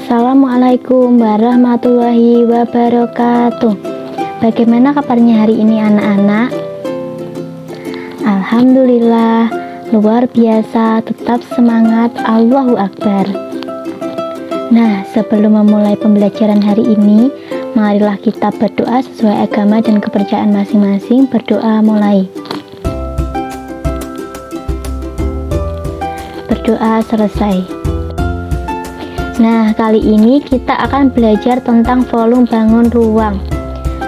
Assalamualaikum warahmatullahi wabarakatuh. Bagaimana kabarnya hari ini anak-anak? Alhamdulillah, luar biasa, tetap semangat, Allahu Akbar. Nah, sebelum memulai pembelajaran hari ini, marilah kita berdoa sesuai agama dan kepercayaan masing-masing. Berdoa mulai. Berdoa selesai. Nah, kali ini kita akan belajar tentang volume bangun ruang.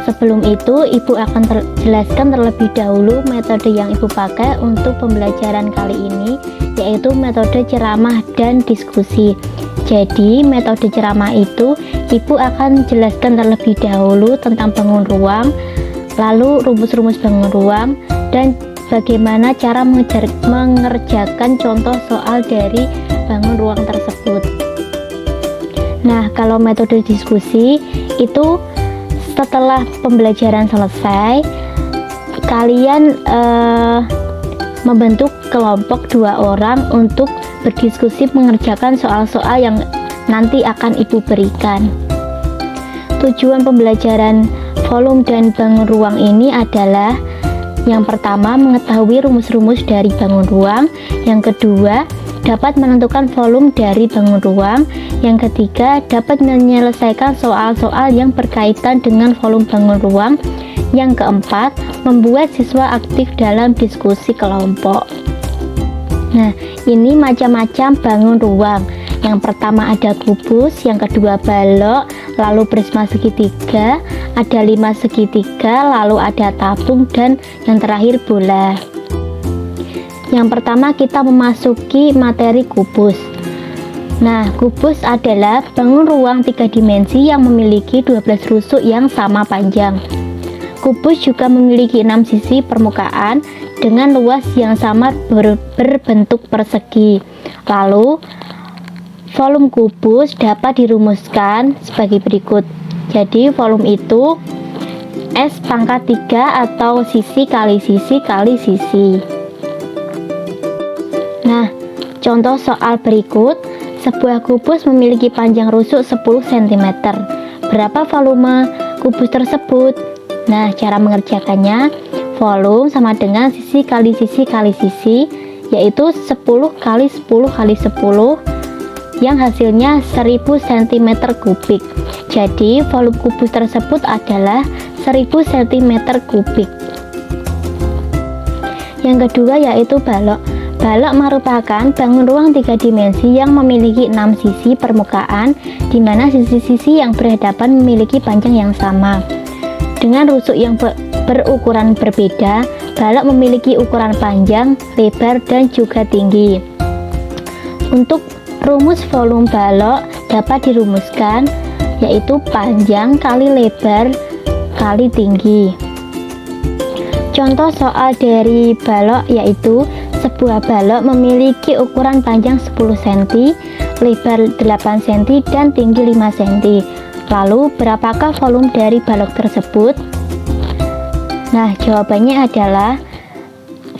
Sebelum itu, Ibu akan jelaskan terlebih dahulu metode yang Ibu pakai untuk pembelajaran kali ini, yaitu metode ceramah dan diskusi. Jadi, metode ceramah itu Ibu akan jelaskan terlebih dahulu tentang bangun ruang, lalu rumus-rumus bangun ruang, dan bagaimana cara mengerjakan contoh soal dari bangun ruang tersebut. Nah, kalau metode diskusi itu setelah pembelajaran selesai, kalian membentuk kelompok 2 orang untuk berdiskusi mengerjakan soal-soal yang nanti akan Ibu berikan. Tujuan pembelajaran volume dan bangun ruang ini adalah yang pertama, mengetahui rumus-rumus dari bangun ruang. Yang kedua, dapat menentukan volume dari bangun ruang. Yang ketiga, dapat menyelesaikan soal-soal yang berkaitan dengan volume bangun ruang. Yang keempat, membuat siswa aktif dalam diskusi kelompok. Nah, ini macam-macam bangun ruang. Yang pertama ada kubus, yang kedua balok, lalu prisma segitiga, ada 5 segitiga, lalu ada tabung, dan yang terakhir bola. Yang pertama kita memasuki materi kubus. Nah, kubus adalah bangun ruang 3 dimensi yang memiliki 12 rusuk yang sama panjang. Kubus juga memiliki 6 sisi permukaan dengan luas yang sama berbentuk persegi. Lalu, volume kubus dapat dirumuskan sebagai berikut. Jadi, volume itu S pangkat 3 atau sisi kali sisi kali sisi. Nah, contoh soal berikut, sebuah kubus memiliki panjang rusuk 10 cm. Berapa volume kubus tersebut? Nah, cara mengerjakannya, volume sama dengan sisi kali sisi kali sisi, yaitu 10 kali 10 kali 10, yang hasilnya 1000 cm kubik. Jadi, volume kubus tersebut adalah 1000 cm kubik. Yang kedua yaitu balok. Balok merupakan bangun ruang 3 dimensi yang memiliki 6 sisi permukaan, di mana sisi-sisi yang berhadapan memiliki panjang yang sama. Dengan rusuk yang berukuran berbeda, balok memiliki ukuran panjang, lebar, dan juga tinggi. Untuk rumus volume balok dapat dirumuskan, yaitu panjang kali lebar kali tinggi. Contoh soal dari balok yaitu sebuah balok memiliki ukuran panjang 10 cm, lebar 8 cm, dan tinggi 5 cm. Lalu, berapakah volume dari balok tersebut? Nah, jawabannya adalah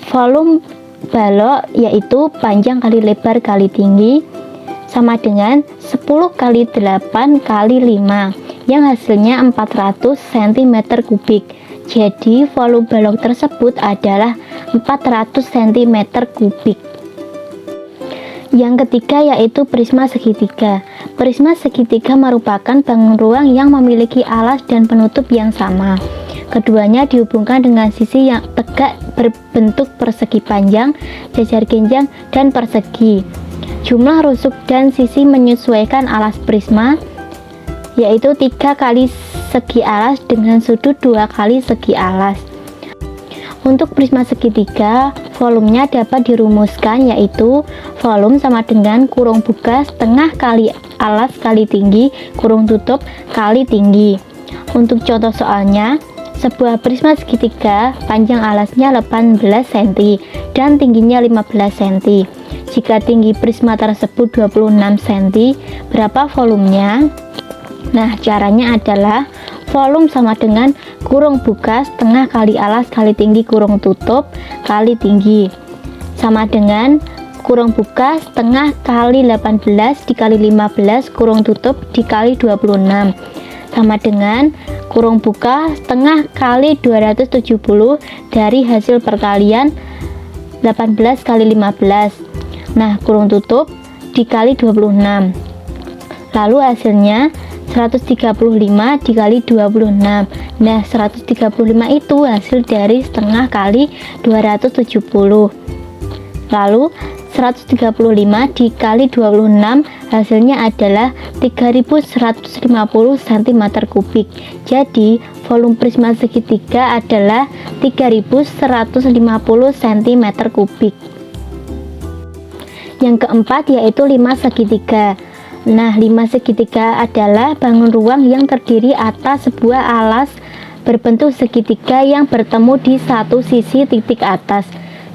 volume balok yaitu panjang kali lebar kali tinggi sama dengan 10 kali 8 kali 5, yang hasilnya 400 cm kubik. Jadi, volume balok tersebut adalah 400 cm kubik. Yang ketiga yaitu prisma segitiga. Prisma segitiga merupakan bangun ruang yang memiliki alas dan penutup yang sama. Keduanya dihubungkan dengan sisi yang tegak berbentuk persegi panjang, jajar genjang, dan persegi. Jumlah rusuk dan sisi menyesuaikan alas prisma, yaitu 3 kali segi alas dengan sudut 2 kali segi alas. Untuk prisma segitiga, volumenya dapat dirumuskan yaitu volume sama dengan kurung buka setengah kali alas kali tinggi kurung tutup kali tinggi. Untuk contoh soalnya, sebuah prisma segitiga panjang alasnya 18 cm dan tingginya 15 cm. Jika tinggi prisma tersebut 26 cm, berapa volumenya? Nah, caranya adalah volume sama dengan kurung buka setengah kali alas kali tinggi kurung tutup kali tinggi, sama dengan kurung buka setengah kali 18 dikali 15 kurung tutup dikali 26 sama dengan kurung buka setengah kali 270 dari hasil perkalian 18 kali 15. Nah, kurung tutup dikali 26. Lalu hasilnya 135 dikali 26. Nah, 135 itu hasil dari setengah kali 270. Lalu 135 dikali 26 hasilnya adalah 3150 cm3. Jadi volume prisma segitiga adalah 3150 cm3. Yang keempat yaitu 5 segitiga. Nah, 5 segitiga adalah bangun ruang yang terdiri atas sebuah alas berbentuk segitiga yang bertemu di satu sisi titik atas.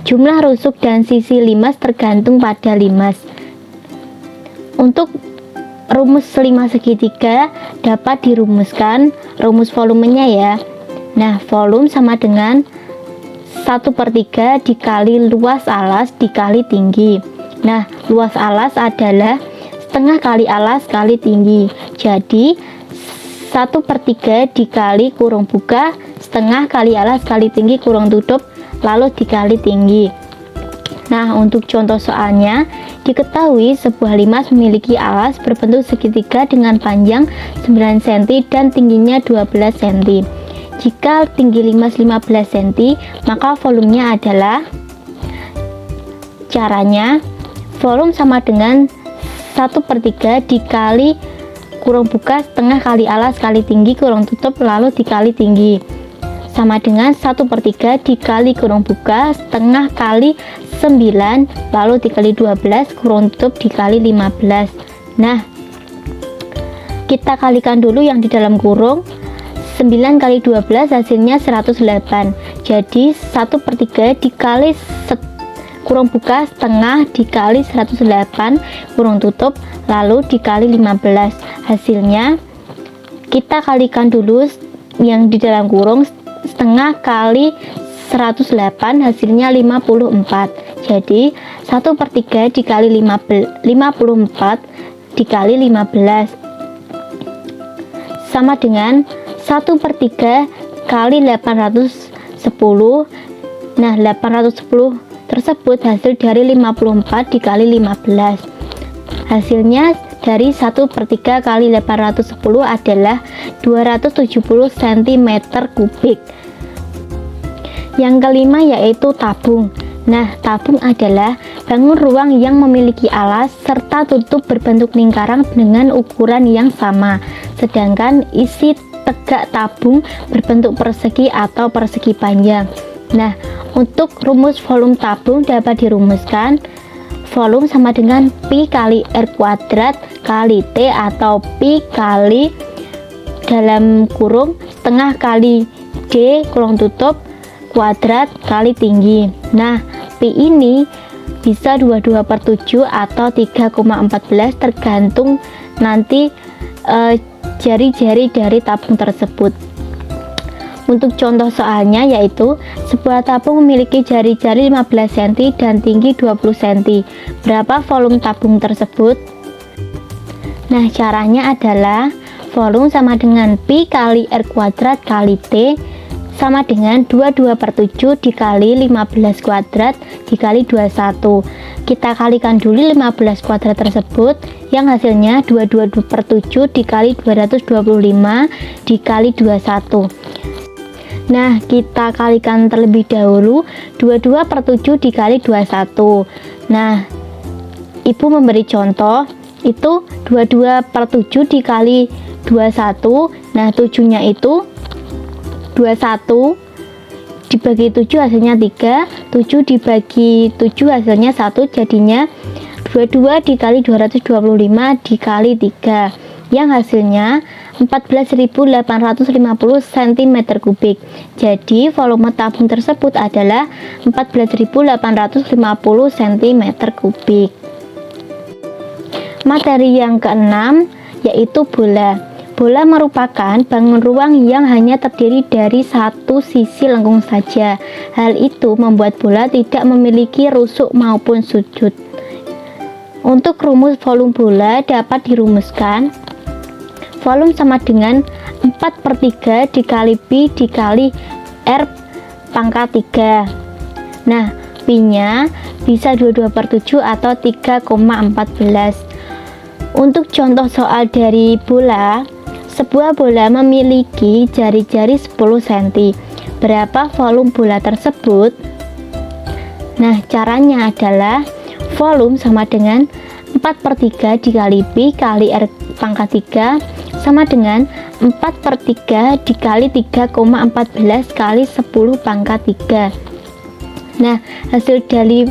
Jumlah rusuk dan sisi limas tergantung pada limas. Untuk rumus 5 segitiga dapat dirumuskan rumus volumenya ya. Nah, volume sama dengan 1/3 dikali luas alas dikali tinggi. Nah, luas alas adalah setengah kali alas kali tinggi. Jadi 1/3 dikali kurung buka setengah kali alas kali tinggi kurung tutup lalu dikali tinggi. Nah, untuk contoh soalnya, diketahui sebuah limas memiliki alas berbentuk segitiga dengan panjang 9 cm dan tingginya 12 cm. Jika tinggi limas 15 cm, maka volumenya adalah, caranya, volume sama dengan 1/3 dikali kurung buka setengah kali alas kali tinggi kurung tutup lalu dikali tinggi, sama dengan 1/3 dikali kurung buka setengah kali 9 lalu dikali 12 kurung tutup dikali 15. Nah, kita kalikan dulu yang di dalam kurung. 9 kali 12 hasilnya 108. Jadi 1/3 dikali kurung buka setengah dikali 108 kurung tutup lalu dikali 15. Hasilnya kita kalikan dulu yang di dalam kurung. Setengah kali 108 hasilnya 54. Jadi 1/3 dikali 54 dikali 15 sama dengan 1/3 kali 810. Nah, 810 tersebut hasil dari 54 dikali 15. Hasilnya dari 1/3 kali 810 adalah 270 cm3. Yang kelima yaitu tabung. Nah, tabung adalah bangun ruang yang memiliki alas serta tutup berbentuk lingkaran dengan ukuran yang sama. Sedangkan isi tegak tabung berbentuk persegi atau persegi panjang. Nah, untuk rumus volume tabung dapat dirumuskan volume sama dengan pi kali R kuadrat kali T atau pi kali dalam kurung setengah kali D kurung tutup kuadrat kali tinggi. Nah, pi ini bisa 22/7 atau 3,14 tergantung nanti jari-jari dari tabung tersebut. Untuk contoh soalnya yaitu sebuah tabung memiliki jari-jari 15 cm dan tinggi 20 cm. Berapa volume tabung tersebut? Nah, caranya adalah volume sama dengan pi kali R kuadrat kali T sama dengan 22/7 dikali 15 kuadrat dikali 21. Kita kalikan dulu 15 kuadrat tersebut yang hasilnya 22/7 dikali 225 dikali 21. Nah, kita kalikan terlebih dahulu 22/7 dikali 21. Nah, Ibu memberi contoh itu 22/7 dikali 21. Nah, 7-nya itu 21 dibagi 7 hasilnya 3, 7 dibagi 7 hasilnya 1, jadinya 22 dikali 225 dikali 3 yang hasilnya 14.850 cm3. Jadi volume tabung tersebut adalah 14.850 cm3. Materi yang keenam yaitu bola. Bola merupakan bangun ruang yang hanya terdiri dari satu sisi lengkung saja. Hal itu membuat bola tidak memiliki rusuk maupun sudut. Untuk rumus volume bola dapat dirumuskan. Volume sama dengan 4/3 dikali Pi dikali R pangkat 3. Nah, Pi-nya bisa 22/7 atau 3,14. Untuk contoh soal dari bola, sebuah bola memiliki jari-jari 10 cm. Berapa volume bola tersebut? Nah, caranya adalah volume sama dengan 4/3 dikali Pi kali R pangkat 3 sama dengan 4/3 dikali 3,14 kali 10 pangkat 3. Nah, hasil dari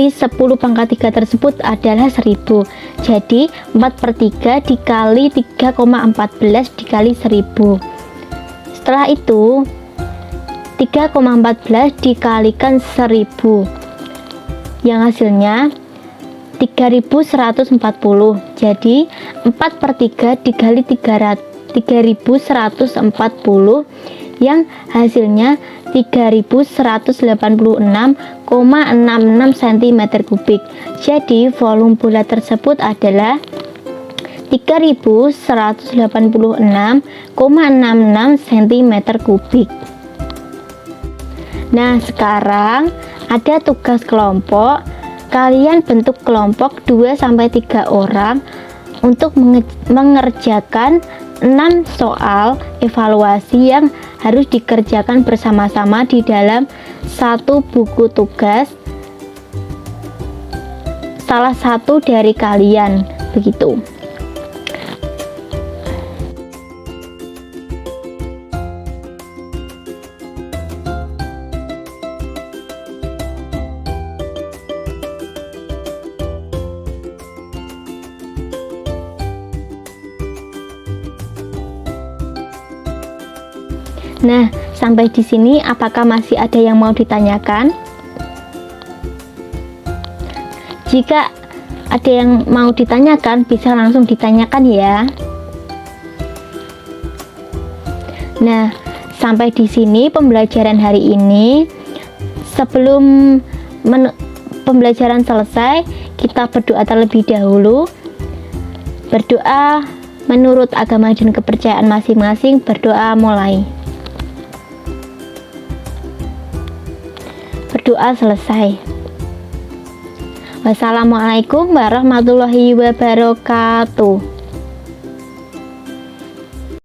10 pangkat 3 tersebut adalah 1000. Jadi 4/3 dikali 3,14 dikali 1000. Setelah itu 3,14 dikalikan 1000, yang hasilnya 3140. Jadi 4/3 dikali 3140 yang hasilnya 3186,66 cm3. Jadi volume bola tersebut adalah 3186,66 cm3. Nah, sekarang ada tugas kelompok. Kalian bentuk kelompok 2-3 orang untuk mengerjakan 6 soal evaluasi yang harus dikerjakan bersama-sama di dalam satu buku tugas salah satu dari kalian, begitu. Nah, sampai di sini apakah masih ada yang mau ditanyakan? Jika ada yang mau ditanyakan, bisa langsung ditanyakan ya. Nah, sampai di sini pembelajaran hari ini. Sebelum pembelajaran selesai, kita berdoa terlebih dahulu. Berdoa menurut agama dan kepercayaan masing-masing. Berdoa mulai. Berdoa selesai. Wassalamualaikum warahmatullahi wabarakatuh.